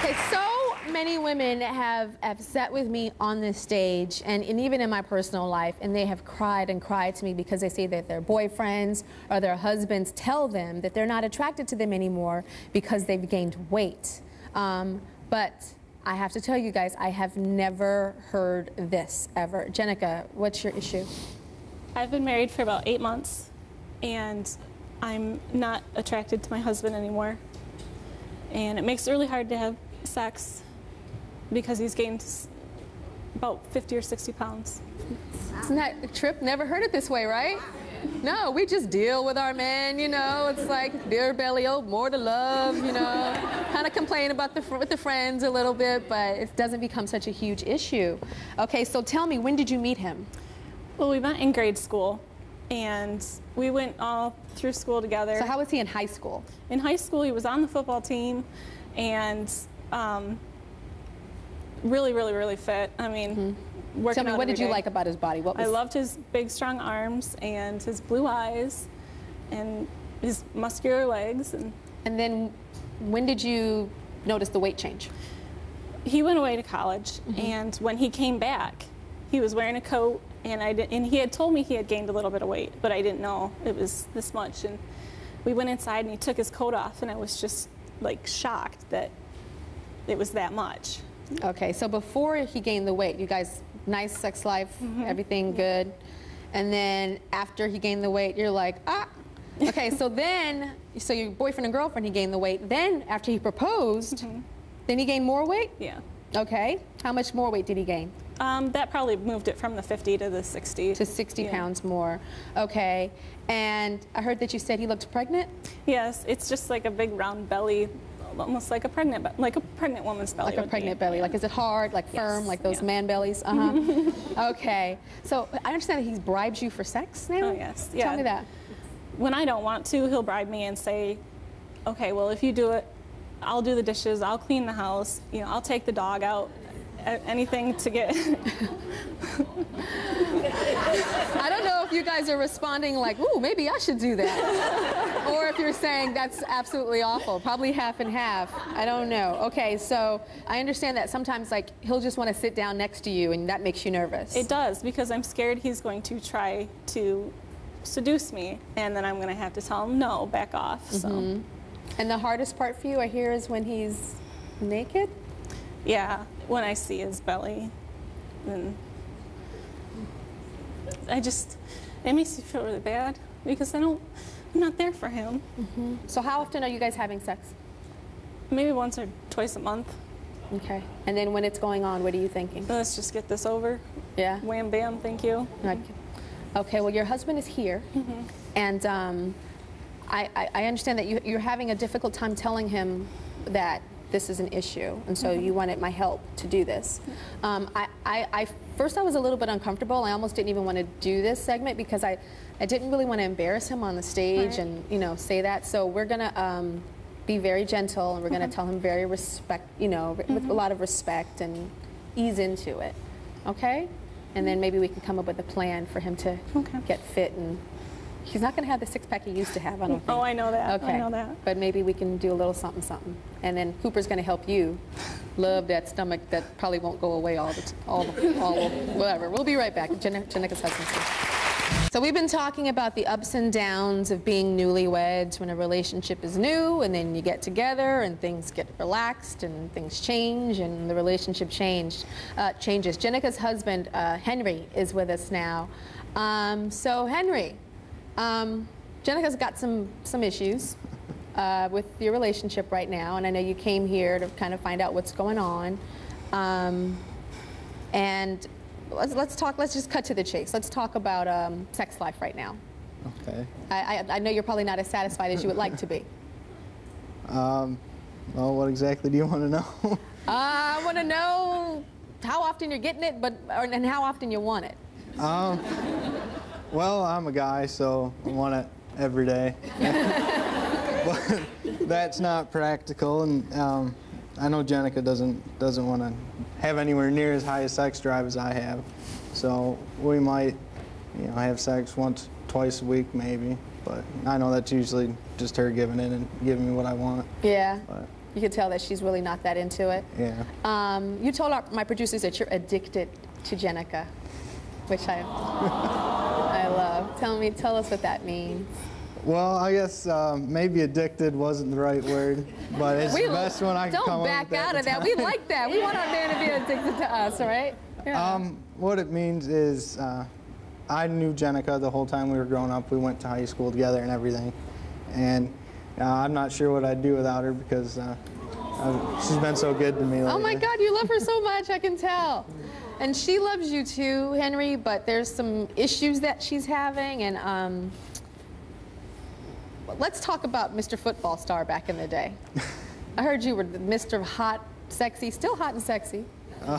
Okay, so many women have sat with me on this stage and even in my personal life, and they have cried and cried to me because they say that their boyfriends or their husbands tell them that they're not attracted to them anymore because they've gained weight. But I have to tell you guys, I have never heard this ever. Jenica, what's your issue? I've been married for about 8 months, and I'm not attracted to my husband anymore. And it makes it really hard to have sex because he's gained about 50 or 60 pounds. Isn't that a trip? Never heard it this way, right? No, we just deal with our men, you know. It's like beer belly, oh, more to love, you know. Kind of complain about with the friends a little bit, but it doesn't become such a huge issue. Okay, so tell me, when did you meet him? Well, we met in grade school, and we went all through school together. So how was he in high school? In high school, he was on the football team, and really, really, really fit. I mean, Tell me, what did you like about his body? I loved his big, strong arms and his blue eyes and his muscular legs. And then when did you notice the weight change? He went away to college, and when he came back, he was wearing a coat, and he had told me he had gained a little bit of weight, but I didn't know it was this much. And we went inside, and he took his coat off, and I was just like shocked that it was that much. Okay, so before he gained the weight, you guys, nice sex life, everything good. And then after he gained the weight, you're like, ah. Okay, so then, so your boyfriend and girlfriend, he gained the weight. Then after he proposed, then he gained more weight? Yeah. Okay, how much more weight did he gain? That probably moved it from the 50 to the 60. To 60 pounds more. Okay, and I heard that you said he looked pregnant? Yes, it's just like a big round belly, almost like a pregnant woman's belly. Like a pregnant belly. Like, is it hard, like firm, like those man bellies? Okay, so I understand that he bribes you for sex now? Oh, yes. Yeah. Tell me that. When I don't want to, he'll bribe me and say, okay, well, if you do it, I'll do the dishes, I'll clean the house, you know, I'll take the dog out, anything to get. I don't know if you guys are responding like, ooh, maybe I should do that. Or if you're saying that's absolutely awful. Probably half and half. I don't know. Okay, so I understand that sometimes like he'll just want to sit down next to you and that makes you nervous. It does, because I'm scared he's going to try to seduce me, and then I'm going to have to tell him, no, back off. So. And the hardest part for you, I hear, is when he's naked? Yeah, when I see his belly. And it makes me feel really bad because I'm not there for him. So how often are you guys having sex? Maybe once or twice a month. Okay. And then when it's going on, what are you thinking? Let's just get this over. Yeah? Wham, bam, thank you. Okay, well, your husband is here, and I understand that you're having a difficult time telling him that this is an issue, and so you wanted my help to do this. First I was a little bit uncomfortable. I almost didn't even want to do this segment because I didn't really want to embarrass him on the stage and, you know, say that. So we're gonna be very gentle, and we're gonna tell him very with a lot of respect, and ease into it. Okay? And then maybe we can come up with a plan for him to get fit, and he's not going to have the six-pack he used to have, I don't think. Oh, I know that. Okay. I know that. But maybe we can do a little something, something. And then Cooper's going to help you love that stomach that probably won't go away whatever. We'll be right back. Jenica's husband. So we've been talking about the ups and downs of being newlyweds when a relationship is new, and then you get together and things get relaxed and things change and the relationship changes. Jenica's husband, Henry, is with us now. So Henry, Jenica's got some issues with your relationship right now, and I know you came here to kind of find out what's going on. And let's just cut to the chase. Let's talk about sex life right now. Okay. I know you're probably not as satisfied as you would like to be. Well, what exactly do you want to know? I want to know how often you're getting it, and how often you want it. Well, I'm a guy, so I want it every day. But that's not practical, and I know Jenica doesn't want to have anywhere near as high a sex drive as I have. So we might, you know, have sex once, twice a week maybe. But I know that's usually just her giving in and giving me what I want. Yeah. But You can tell that she's really not that into it. Yeah. You told my producers that you're addicted to Jenica, which I love. Tell us what that means. Well, I guess maybe addicted wasn't the right word, but it's the best one I can come up with. Don't back out of that. We like that. We want our man to be addicted to us, right? Yeah. What it means is I knew Jenica the whole time we were growing up. We went to high school together and everything. And I'm not sure what I'd do without her because she's been so good to me lately. Oh my God, you love her so much, I can tell. And she loves you too, Henry, but there's some issues that she's having. And let's talk about Mr. Football Star back in the day. I heard you were the Mr. Hot, Sexy, still hot and sexy. But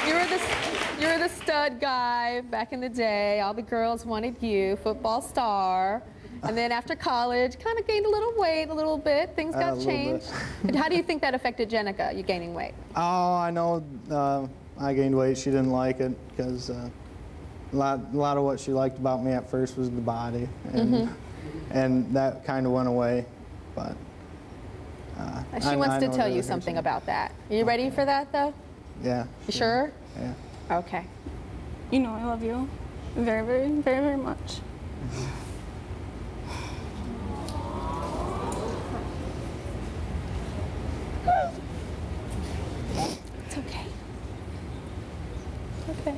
you were the stud guy back in the day. All the girls wanted you, football star. And then after college, kind of gained a little weight, a little bit. Things got changed. How do you think that affected Jenica, you gaining weight? Oh, I know I gained weight. She didn't like it because a lot of what she liked about me at first was the body. And, and that kind of went away. But she wants to tell you something about that. Are you ready for that, though? Yeah. You sure? Yeah. Okay. You know I love you very, very, very, very much. It's okay. It's okay.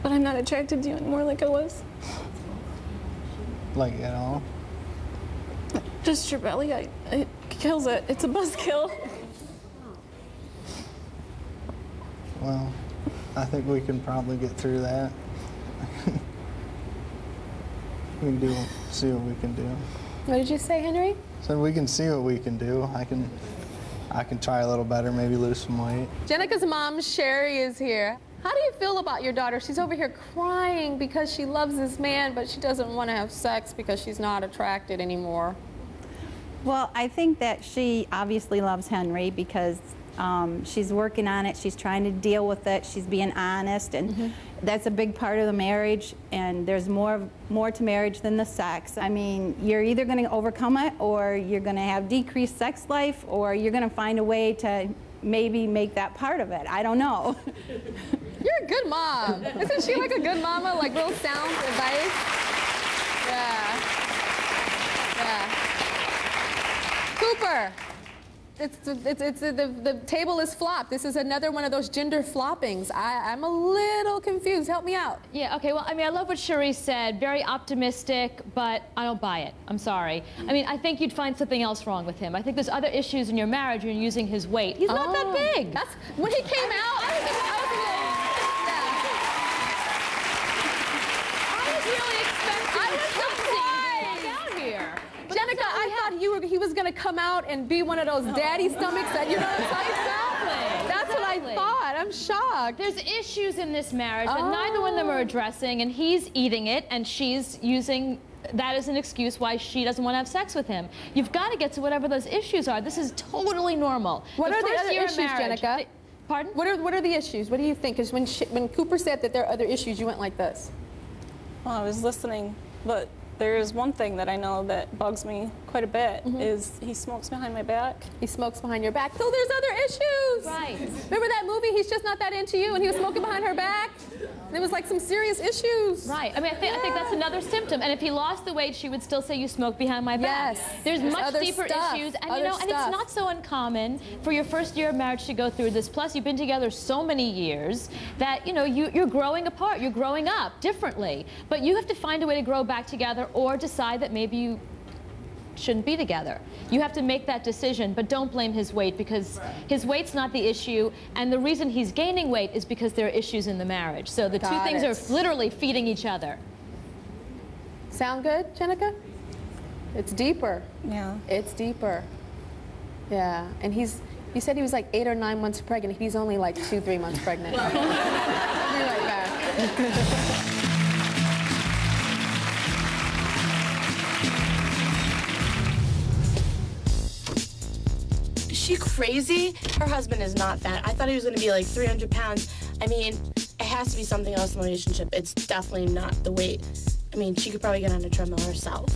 But I'm not attracted to you anymore like I was. Like at all? Just your belly, it kills it. It's a buzzkill. Well, I think we can probably get through that. We can see what we can do. What did you say, Henry? So we can see what we can do. I can try a little better, maybe lose some weight. Jenica's mom, Sherry, is here. How do you feel about your daughter? She's over here crying because she loves this man, but she doesn't want to have sex because she's not attracted anymore. Well, I think that she obviously loves Henry because she's working on it. She's trying to deal with it. She's being honest, and that's a big part of the marriage. And there's more to marriage than the sex. I mean, you're either going to overcome it, or you're going to have decreased sex life, or you're going to find a way to maybe make that part of it. I don't know. You're a good mom. Isn't she like a good mama? Like real sound advice? Yeah. Yeah. Cooper. The table is flopped. This is another one of those gender floppings. I'm a little confused. Help me out. Yeah, okay, well, I mean, I love what Cherie said. Very optimistic, but I don't buy it. I'm sorry. I mean, I think you'd find something else wrong with him. I think there's other issues in your marriage when you're using his weight. He's not that big. That's, when he came out, I was really expecting. I was surprised. Out here. Jenica, I thought he was going to come out and be one of those daddy stomachs that, you know what I'm saying? Exactly. That's what I thought. I'm shocked. There's issues in this marriage that neither one of them are addressing, and he's eating it, and she's using that as an excuse why she doesn't want to have sex with him. You've got to get to whatever those issues are. This is totally normal. What are the other issues, Jenica? Pardon? What are the issues? What do you think? Because when Cooper said that there are other issues, you went like this. Well, I was listening, but there is one thing that I know that bugs me quite a bit is he smokes behind my back. He smokes behind your back. So there's other issues. Right. Remember that movie, He's Just Not That Into You, and he was smoking behind her back? There was like some serious issues. Right. I mean, I think that's another symptom. And if he lost the weight, she would still say you smoke behind my back. Yes. There's much other deeper stuff. issues, and Other and it's stuff. not so uncommon for your first year of marriage to go through this. Plus, you've been together so many years that you're growing apart. You're growing up differently. But you have to find a way to grow back together, or decide that maybe you shouldn't be together. You have to make that decision, but don't blame his weight, because his weight's not the issue, and the reason he's gaining weight is because there are issues in the marriage. So the two things are literally feeding each other. Sound good, Jenica? It's deeper. Yeah. It's deeper. Yeah, and you said he was like 8 or 9 months pregnant. He's only like 2-3 months pregnant. I'll be right back. Is she crazy? Her husband is not that. I thought he was going to be like 300 pounds. I mean, has to be something else in the relationship. It's definitely not the weight. I mean, she could probably get on a treadmill herself.